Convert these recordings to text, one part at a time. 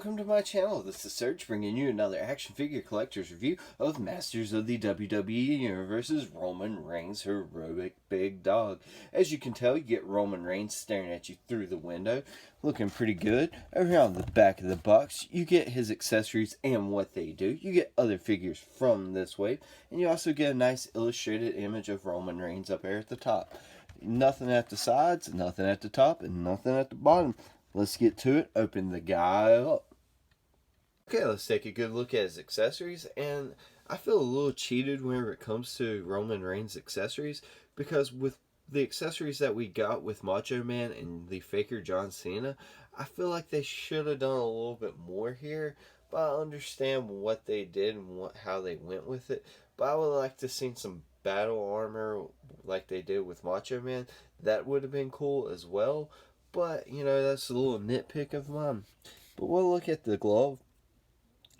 welcome to my channel. This is Serge bringing you another action figure collector's review of Masters of the WWE Universe's Roman Reigns Heroic Big Dog. As you can tell, you get Roman Reigns staring at you through the window, looking pretty good. Over here on the back of the box, you get his accessories and what they do. You get other figures from this wave, and you also get a nice illustrated image of Roman Reigns up here at the top. Nothing at the sides, nothing at the top, and nothing at the bottom. Let's get to it. Open the guy up. Okay, let's take a good look at his accessories. And I feel a little cheated whenever it comes to Roman Reigns accessories, because with the accessories that we got with Macho Man and the Faker John Cena, I feel like they should have done a little bit more here. But I understand what they did and how they went with it. But I would like to see some battle armor like they did with Macho Man. That would have been cool as well. But, you know, that's a little nitpick of mine. But we'll look at the glove.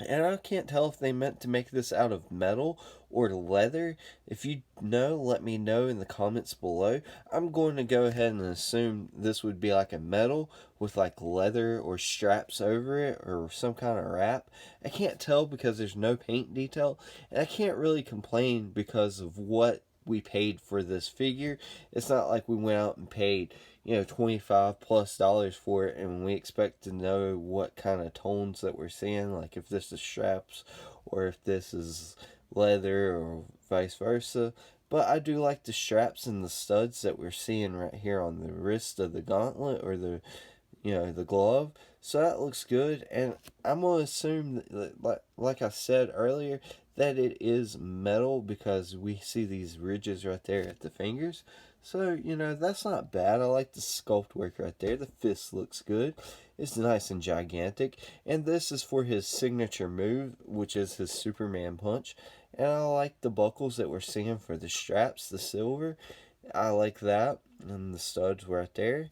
And I can't tell if they meant to make this out of metal or leather. If you know, let me know in the comments below. I'm going to go ahead and assume this would be like a metal with like leather or straps over it or some kind of wrap. I can't tell because there's no paint detail. And I can't really complain because of what we paid for this figure. It's not like we went out and paid, you know, $25+ for it and we expect to know what kind of tones that we're seeing, like if this is straps or if this is leather or vice versa. But I do like the straps and the studs that we're seeing right here on the wrist of the gauntlet or the, you know, the glove. So that looks good, and I'm going to assume that, like I said earlier, that it is metal because we see these ridges right there at the fingers. So, you know, that's not bad. I like the sculpt work right there. The fist looks good. It's nice and gigantic. And this is for his signature move, which is his Superman punch. And I like the buckles that we're seeing for the straps, the silver. I like that. And the studs right there.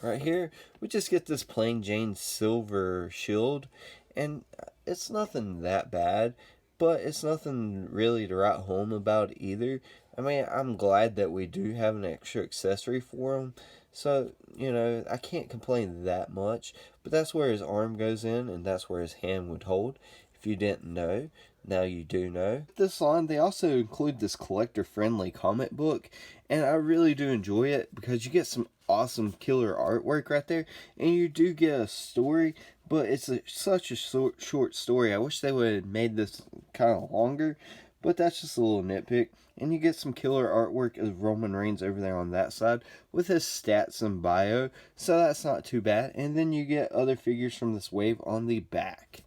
Right here, we just get this plain Jane silver shield, and it's nothing that bad, but it's nothing really to write home about either. I mean, I'm glad that we do have an extra accessory for him, so, you know, I can't complain that much, but that's where his arm goes in, and that's where his hand would hold. If you didn't know, now you do know. This line, they also include this collector-friendly comic book, and I really do enjoy it because you get some awesome killer artwork right there, and you do get a story, but it's such a short story. I wish they would have made this kind of longer, but that's just a little nitpick. And you get some killer artwork of Roman Reigns over there on that side with his stats and bio, so that's not too bad. And then you get other figures from this wave on the back.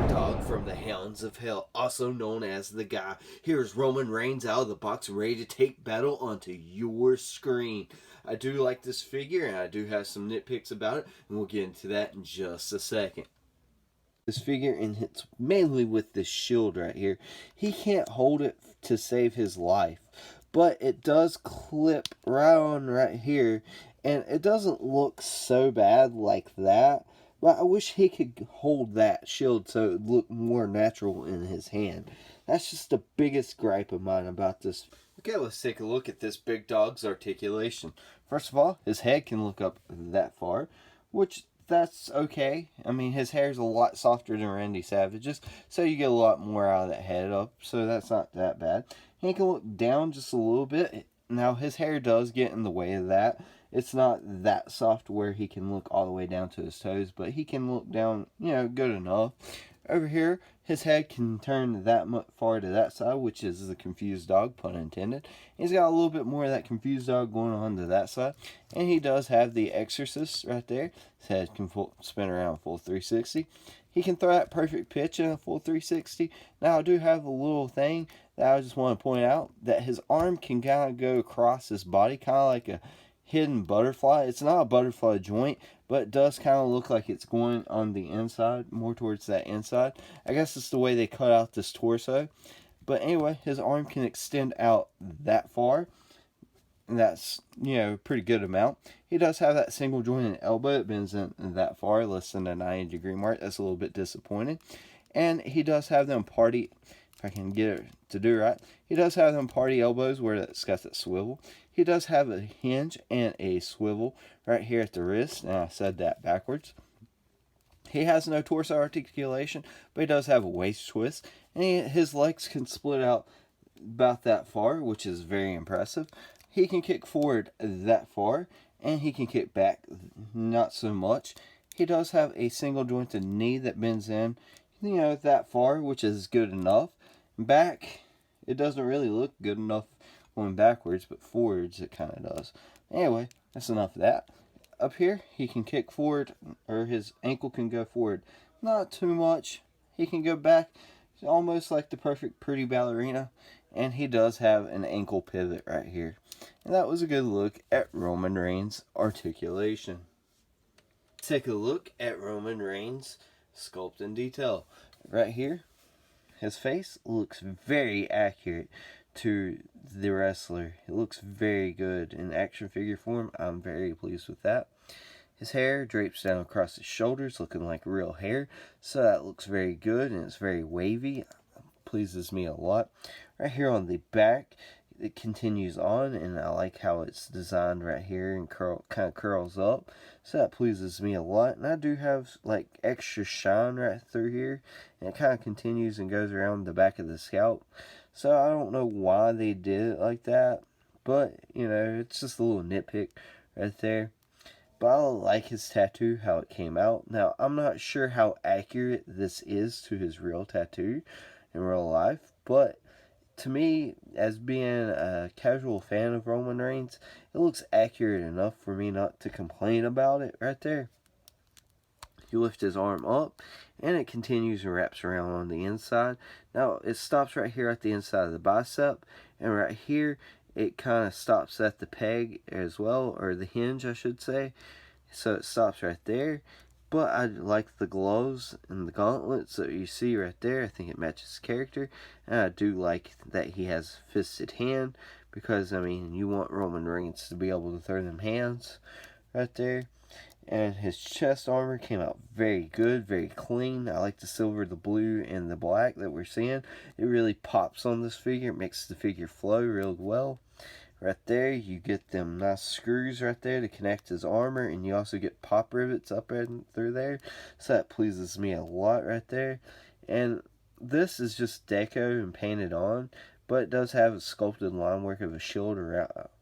Dog from the Hounds of Hell, also known as the Guy. Here's Roman Reigns out of the box and ready to take battle onto your screen. I do like this figure, and I do have some nitpicks about it, and we'll get into that in just a second. This figure, and it's mainly with this shield right here. He can't hold it to save his life, but it does clip right on right here, and it doesn't look so bad like that. But I wish he could hold that shield so it would look more natural in his hand. That's just the biggest gripe of mine about this. Okay, let's take a look at this big dog's articulation. First of all, his head can look up that far, which that's okay. I mean, his hair's a lot softer than Randy Savage's, so you get a lot more out of that head up, so that's not that bad. He can look down just a little bit. Now, his hair does get in the way of that. It's not that soft where he can look all the way down to his toes, but he can look down, you know, good enough. Over here, his head can turn that much far to that side, which is the confused dog, pun intended. He's got a little bit more of that confused dog going on to that side. And he does have the Exorcist right there. His head can spin around full 360. He can throw that perfect pitch in a full 360. Now, I do have a little thing that I just want to point out, that his arm can kind of go across his body, kind of like a hidden butterfly. It's not a butterfly joint, but it does kind of look like it's going on the inside, more towards that inside. I guess it's the way they cut out this torso. But anyway, his arm can extend out that far. And that's, you know, a pretty good amount. He does have that single jointed elbow. It bends in that far, less than a 90-degree mark. That's a little bit disappointing. And he does have them party if I can get it to do right. He does have them party elbows where it's got that swivel. He does have a hinge and a swivel right here at the wrist. And I said that backwards. He has no torso articulation, but he does have a waist twist. And his legs can split out about that far, which is very impressive. He can kick forward that far, and he can kick back not so much. He does have a single jointed knee that bends in, that far, which is good enough. Back, it doesn't really look good enough going backwards, but forwards it kind of does. Anyway, that's enough of that. Up here, he can kick forward, or his ankle can go forward. Not too much. He can go back, almost like the perfect pretty ballerina. And he does have an ankle pivot right here. And that was a good look at Roman Reigns' articulation. Take a look at Roman Reigns' sculpt in detail. Right here, his face looks very accurate to the wrestler. It looks very good in action figure form. I'm very pleased with that. His hair drapes down across his shoulders, looking like real hair. So that looks very good, and it's very wavy. Pleases me a lot. Right here on the back, it continues on, and I like how it's designed right here and kind of curls up. So that pleases me a lot. And I do have like extra shine right through here, and it kind of continues and goes around the back of the scalp. So I don't know why they did it like that, but it's just a little nitpick right there. But I like his tattoo, how it came out. Now, I'm not sure how accurate this is to his real tattoo in real life, but to me, as being a casual fan of Roman Reigns, it looks accurate enough for me not to complain about it right there. You lift his arm up, and it continues and wraps around on the inside. Now, it stops right here at the inside of the bicep, and right here, it kind of stops at the peg as well, or the hinge, I should say. So it stops right there. But I like the gloves and the gauntlets that you see right there. I think it matches his character. And I do like that he has fisted hand, because, you want Roman Reigns to be able to throw them hands right there. And his chest armor came out very good, very clean. I like the silver, the blue, and the black that we're seeing. It really pops on this figure. It makes the figure flow real well. Right there, you get them nice screws right there to connect his armor, and you also get pop rivets up and through there. So that pleases me a lot right there. And this is just deco and painted on, but it does have a sculpted line work of a shield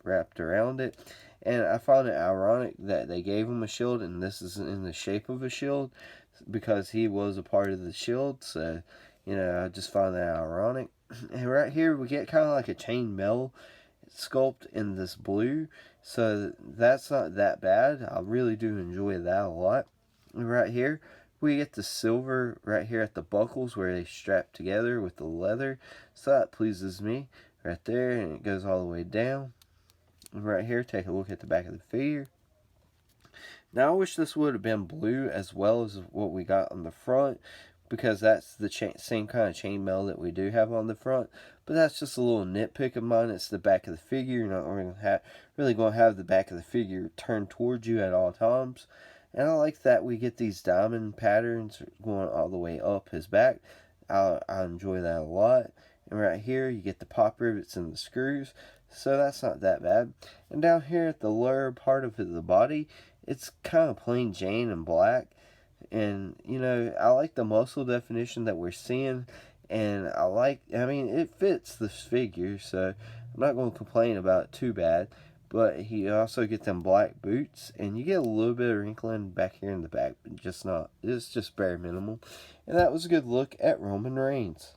wrapped around it. And I find it ironic that they gave him a shield, and this is in the shape of a shield, because he was a part of the shield. So, I just find that ironic. And right here, we get kind of like a chainmail sculpt in this blue, so that's not that bad. I really do enjoy that a lot. And right here, we get the silver right here at the buckles where they strap together with the leather, so that pleases me right there, and it goes all the way down. Right here, take a look at the back of the figure. Now, I wish this would have been blue as well as what we got on the front, because that's the same kind of chainmail that we do have on the front. But that's just a little nitpick of mine. It's the back of the figure. You're not really going to have the back of the figure turned towards you at all times. And I like that we get these diamond patterns going all the way up his back. I enjoy that a lot. And right here, you get the pop rivets and the screws. So that's not that bad. And down here at the lower part of the body, it's kind of plain Jane and black. And, I like the muscle definition that we're seeing. And it fits this figure. So I'm not going to complain about it too bad. But you also get them black boots. And you get a little bit of wrinkling back here in the back. But it's just bare minimal. And that was a good look at Roman Reigns.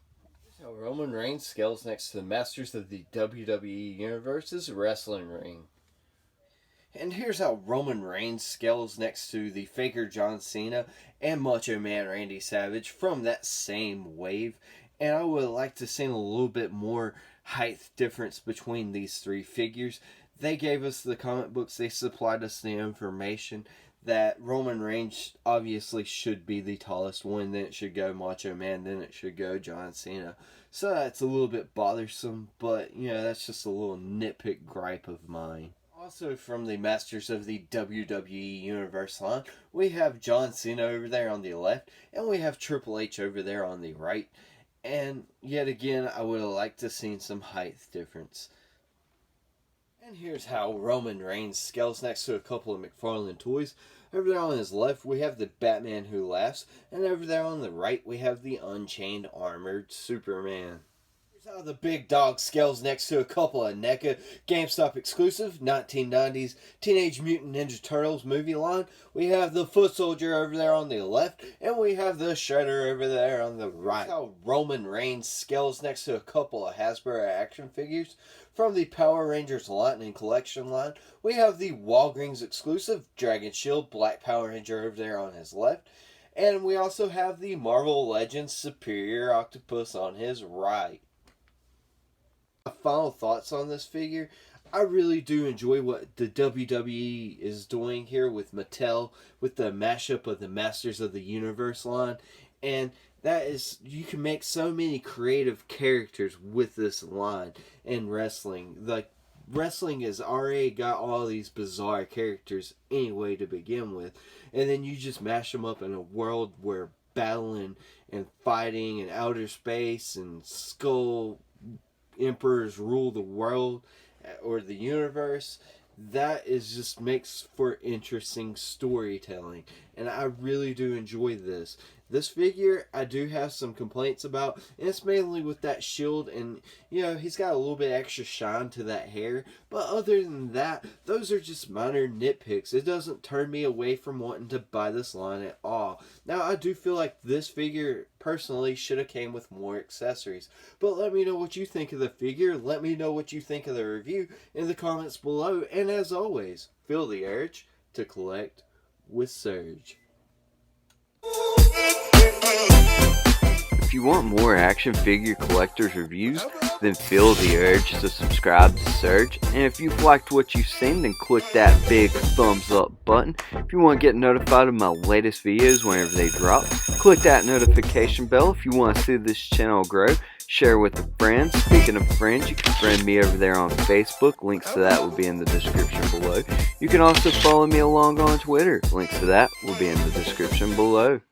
So Roman Reigns scales next to the Masters of the WWE Universe's wrestling ring. And here's how Roman Reigns scales next to the Faker John Cena and Macho Man Randy Savage from that same wave. And I would like to see a little bit more height difference between these three figures. They gave us the comic books, they supplied us the information that Roman Reigns obviously should be the tallest one, then it should go Macho Man, then it should go John Cena. So that's a little bit bothersome, but that's just a little nitpick gripe of mine. Also from the Masters of the WWE Universe line, we have John Cena over there on the left, and we have Triple H over there on the right. And yet again, I would have liked to seen some height difference. And here's how Roman Reigns scales next to a couple of McFarlane toys. Over there on his left, we have the Batman Who Laughs, and over there on the right, we have the Unchained Armored Superman. Here's how the big dog scales next to a couple of NECA GameStop exclusive 1990s Teenage Mutant Ninja Turtles movie line. We have the Foot Soldier over there on the left, and we have the Shredder over there on the right. Here's how Roman Reigns scales next to a couple of Hasbro action figures. From the Power Rangers Lightning Collection line, we have the Walgreens exclusive Dragon Shield Black Power Ranger over there on his left. And we also have the Marvel Legends Superior Octopus on his right. Final thoughts on this figure. I really do enjoy what the WWE is doing here with Mattel, with the mashup of the Masters of the Universe line. And that is, you can make so many creative characters with this line in wrestling. Like, wrestling has already got all these bizarre characters anyway to begin with, and then you just mash them up in a world where battling and fighting in outer space and skull emperors rule the world or the universe. That is just makes for interesting storytelling, and I really do enjoy this. This figure I do have some complaints about, and it's mainly with that shield, and you know, he's got a little bit extra shine to that hair, but other than that, those are just minor nitpicks. It doesn't turn me away from wanting to buy this line at all. Now, I do feel like this figure personally should have came with more accessories, but let me know what you think of the figure. Let me know what you think of the review in the comments below, and as always, feel the urge to collect with Surge. If you want more action figure collectors reviews, then feel the urge to subscribe to Surge. And if you've liked what you've seen, then click that big thumbs up button. If you want to get notified of my latest videos whenever they drop, click that notification bell. If you want to see this channel grow, share with a friend. Speaking of friends, you can friend me over there on Facebook. Links to that will be in the description below. You can also follow me along on Twitter. Links to that will be in the description below.